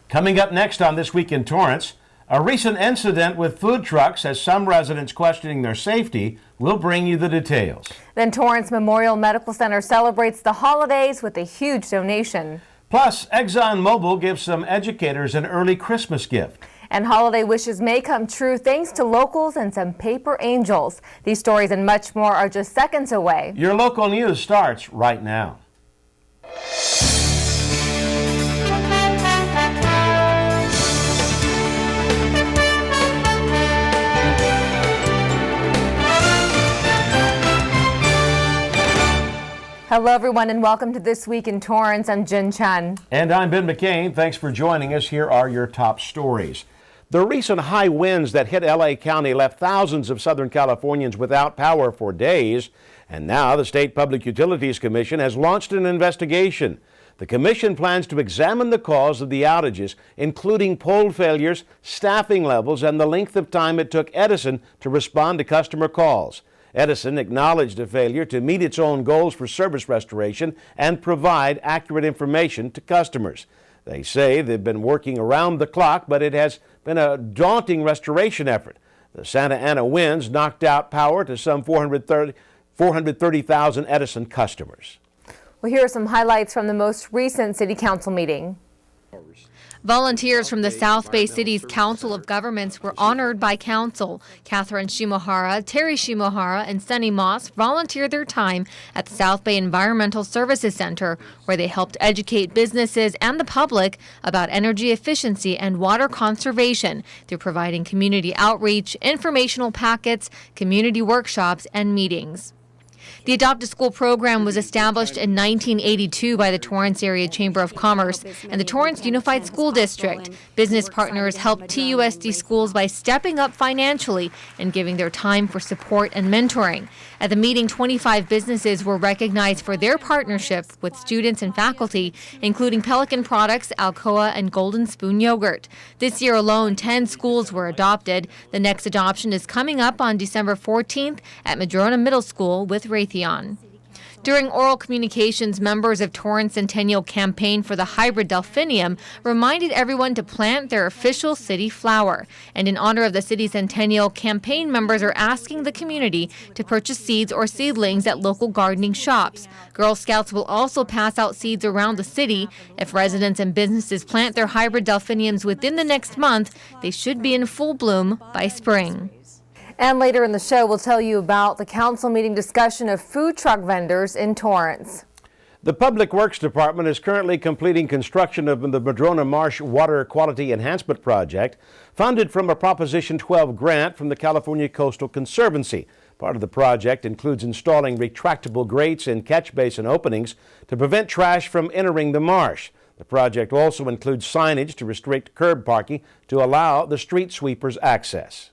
Coming up next on This Week in Torrance, a recent incident with food trucks has some residents questioning their safety. We'll bring you the details. Then Torrance Memorial Medical Center celebrates the holidays with a huge donation. Plus, ExxonMobil gives some educators an early Christmas gift. And holiday wishes may come true thanks to locals and some paper angels. These stories and much more are just seconds away. Your local news starts right now. Hello everyone and welcome to This Week in Torrance. I'm Chun. And I'm Ben McCain. Thanks for joining us. Here are your top stories. The recent high winds that hit LA County left thousands of Southern Californians without power for days. And now the State Public Utilities Commission has launched an investigation. The commission plans to examine the cause of the outages, including pole failures, staffing levels, and the length of time it took Edison to respond to customer calls. Edison acknowledged a failure to meet its own goals for service restoration and provide accurate information to customers. They say they've been working around the clock, but it has been a daunting restoration effort. The Santa Ana winds knocked out power to some 430,000 Edison customers. Well, here are some highlights from the most recent City Council meeting. Volunteers from the South Bay City's Council of Governments were honored by Council. Catherine Shimohara, Terry Shimohara, and Sunny Moss volunteered their time at the South Bay Environmental Services Center, where they helped educate businesses and the public about energy efficiency and water conservation through providing community outreach, informational packets, community workshops, and meetings. The Adopt a School program was established in 1982 by the Torrance Area Chamber of Commerce and the Torrance Unified School District. Business partners helped TUSD schools by stepping up financially and giving their time for support and mentoring. At the meeting, 25 businesses were recognized for their partnership with students and faculty, including Pelican Products, Alcoa, and Golden Spoon Yogurt. This year alone, 10 schools were adopted. The next adoption is coming up on December 14th at Madrona Middle School with Raytheon. During oral communications, members of Torrance Centennial Campaign for the Hybrid Delphinium reminded everyone to plant their official city flower. And in honor of the City Centennial, campaign members are asking the community to purchase seeds or seedlings at local gardening shops. Girl Scouts will also pass out seeds around the city. If residents and businesses plant their hybrid delphiniums within the next month, they should be in full bloom by spring. And later in the show, we'll tell you about the council meeting discussion of food truck vendors in Torrance. The Public Works Department is currently completing construction of the Madrona Marsh Water Quality Enhancement Project, funded from a Proposition 12 grant from the California Coastal Conservancy. Part of the project includes installing retractable grates in catch basin openings to prevent trash from entering the marsh. The project also includes signage to restrict curb parking to allow the street sweepers access.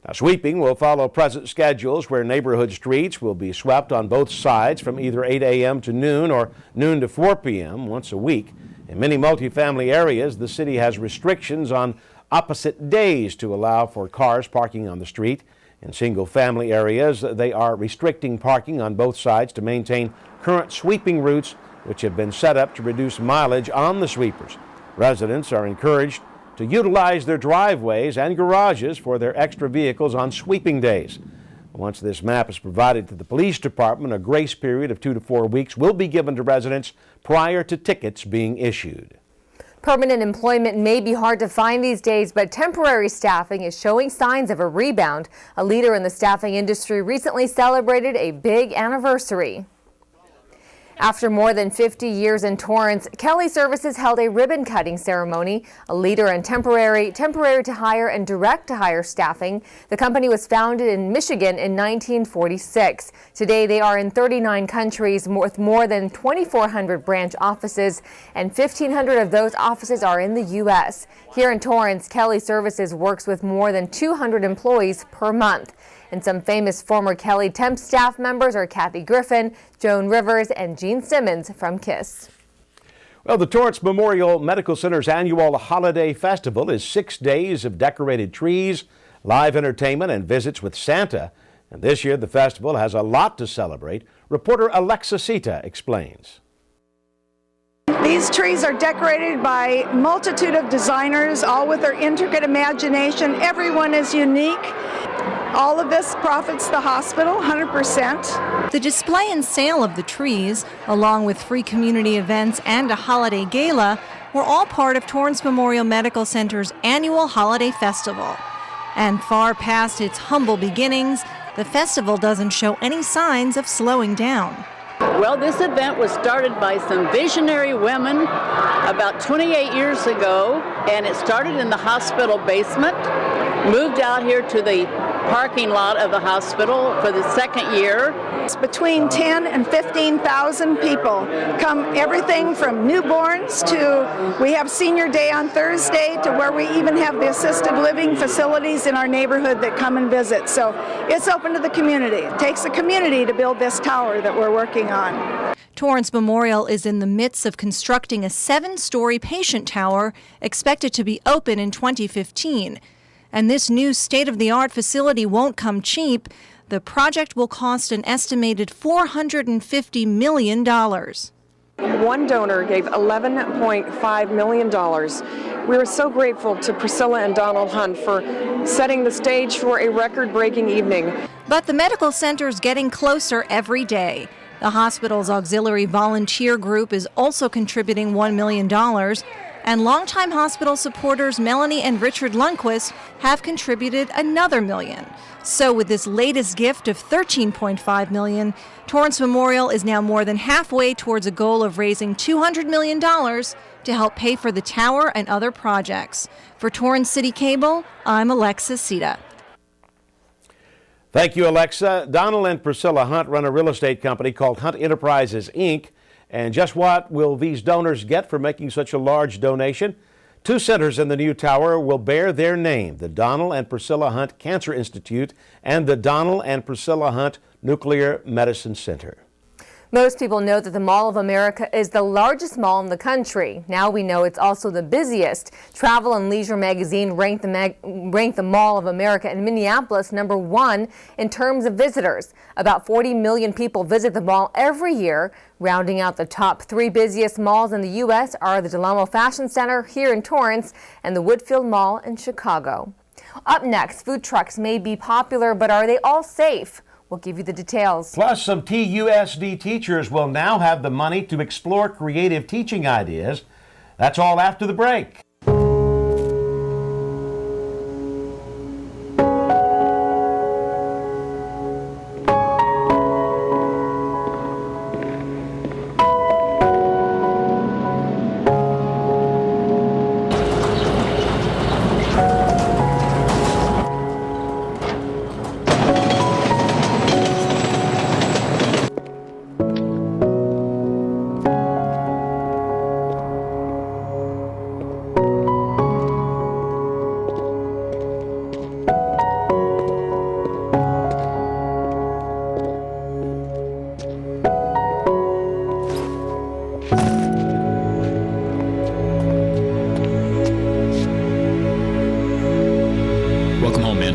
Now, sweeping will follow present schedules where neighborhood streets will be swept on both sides from either 8 a.m. to noon or noon to 4 p.m. once a week. In many multifamily areas, the city has restrictions on opposite days to allow for cars parking on the street. In single-family areas, they are restricting parking on both sides to maintain current sweeping routes, which have been set up to reduce mileage on the sweepers. Residents are encouraged to utilize their driveways and garages for their extra vehicles on sweeping days. Once this map is provided to the police department, a grace period of 2 to 4 weeks will be given to residents prior to tickets being issued. Permanent employment may be hard to find these days, but temporary staffing is showing signs of a rebound. A leader in the staffing industry recently celebrated a big anniversary. After more than 50 years in Torrance, Kelly Services held a ribbon-cutting ceremony. A leader in temporary to hire, and direct-to-hire staffing. The company was founded in Michigan in 1946. Today, they are in 39 countries with more than 2,400 branch offices, and 1,500 of those offices are in the U.S. Here in Torrance, Kelly Services works with more than 200 employees per month. And some famous former Kelly temp staff members are Kathy Griffin, Joan Rivers, and Gene Simmons from KISS. Well, the Torrance Memorial Medical Center's annual holiday festival is 6 days of decorated trees, live entertainment, and visits with Santa. And this year, the festival has a lot to celebrate. Reporter Alexa Sita explains. These trees are decorated by a multitude of designers, all with their intricate imagination. Everyone is unique. All of this profits the hospital 100%. The display and sale of the trees, along with free community events and a holiday gala, were all part of Torrance Memorial Medical Center's annual holiday festival. And far past its humble beginnings, the festival doesn't show any signs of slowing down. Well, this event was started by some visionary women about 28 years ago, and it started in the hospital basement, moved out here to the parking lot of the hospital for the second year. It's between 10 and 15,000 people come, everything from newborns to, we have Senior Day on Thursday, to where we even have the assisted living facilities in our neighborhood that come and visit. So it's open to the community. It takes a community to build this tower that we're working on. Torrance Memorial is in the midst of constructing a 7-story patient tower expected to be open in 2015. And this new state-of-the-art facility won't come cheap. The project will cost an estimated $450 million. One donor gave $11.5 million. We were so grateful to Priscilla and Donald Hunt for setting the stage for a record-breaking evening. But the medical center's getting closer every day. The hospital's auxiliary volunteer group is also contributing $1 million. And longtime hospital supporters Melanie and Richard Lundquist have contributed another $1 million. So with this latest gift of $13.5 million, Torrance Memorial is now more than halfway towards a goal of raising $200 million to help pay for the tower and other projects. For Torrance CitiCABLE, I'm Alexis Sita. Thank you, Alexa. Donald and Priscilla Hunt run a real estate company called Hunt Enterprises, Inc. And just what will these donors get for making such a large donation? 2 centers in the new tower will bear their name, the Donald and Priscilla Hunt Cancer Institute and the Donald and Priscilla Hunt Nuclear Medicine Center. Most people know that the Mall of America is the largest mall in the country. Now we know it's also the busiest. Travel and Leisure magazine ranked the Mall of America in Minneapolis #1 in terms of visitors. About 40 million people visit the mall every year. Rounding out the top 3 busiest malls in the U.S. are the Del Amo Fashion Center here in Torrance and the Woodfield Mall in Chicago. Up next, food trucks may be popular, but are they all safe? We'll give you the details. Plus, some TUSD teachers will now have the money to explore creative teaching ideas. That's all after the break. Welcome home, man.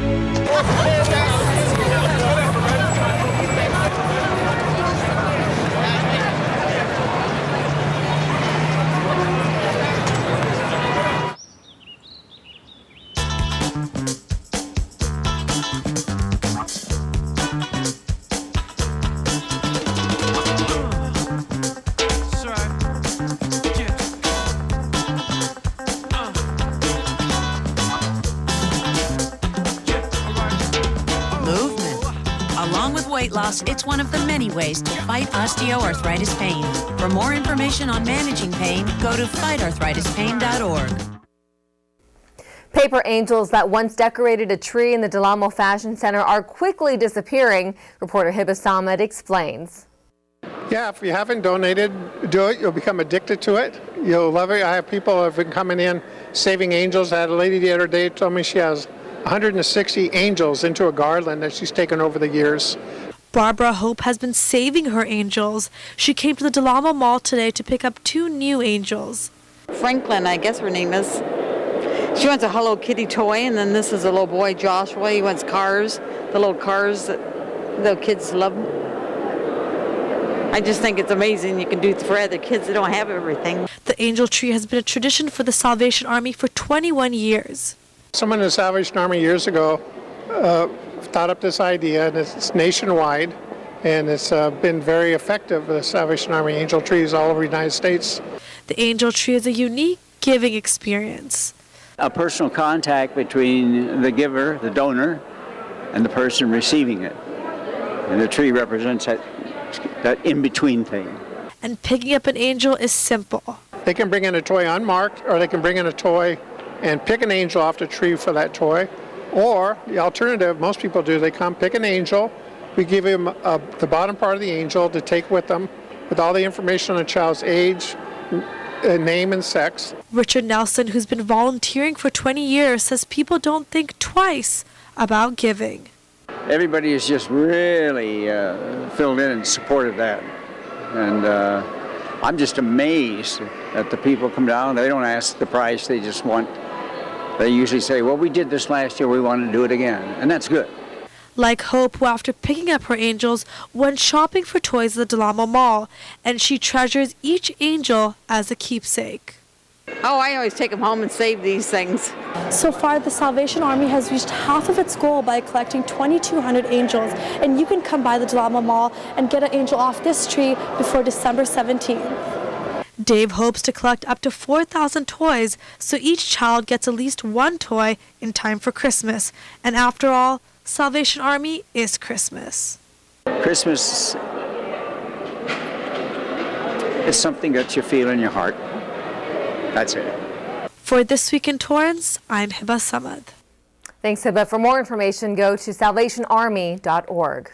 Along with weight loss, it's one of the many ways to fight osteoarthritis pain. For more information on managing pain, go to fightarthritispain.org. Paper angels that once decorated a tree in the Del Amo Fashion Center are quickly disappearing. Reporter Hibas Ahmed explains. Yeah, if you haven't donated, do it. You'll become addicted to it. You'll love it. I have people who have been coming in saving angels. I had a lady the other day who told me she has 160 angels into a garland that she's taken over the years. Barbara Hope has been saving her angels. She came to the Del Amo Mall today to pick up 2 new angels. Franklin, I guess her name is. She wants a Hello Kitty toy, and then this is a little boy, Joshua. He wants cars, the little cars that the kids love. I just think it's amazing you can do it for other kids that don't have everything. The angel tree has been a tradition for the Salvation Army for 21 years. Someone in the Salvation Army years ago thought up this idea, and it's nationwide, and it's been very effective. The Salvation Army angel trees all over the United States. The angel tree is a unique giving experience. A personal contact between the giver, the donor, and the person receiving it. And the tree represents that in-between thing. And picking up an angel is simple. They can bring in a toy unmarked, or they can bring in a toy and pick an angel off the tree for that toy. Or the alternative, most people do, they come pick an angel. We give them the bottom part of the angel to take with them with all the information on the child's age, name, and sex. Richard Nelson, who's been volunteering for 20 years, says people don't think twice about giving. Everybody is just really filled in and supported that. And I'm just amazed that the people come down. They don't ask the price. They just want, they usually say, well, we did this last year. We want to do it again. And that's good. Like Hope, who after picking up her angels, went shopping for toys at the Del Amo Mall. And she treasures each angel as a keepsake. Oh, I always take them home and save these things. So far, the Salvation Army has reached half of its goal by collecting 2,200 angels. And you can come by the Del Amo Mall and get an angel off this tree before December 17th. Dave hopes to collect up to 4,000 toys, so each child gets at least one toy in time for Christmas. And after all, Salvation Army is Christmas. Christmas is something that you feel in your heart. That's it. For This Week in Torrance, I'm Hiba Samad. Thanks, Hiba. For more information, go to salvationarmy.org.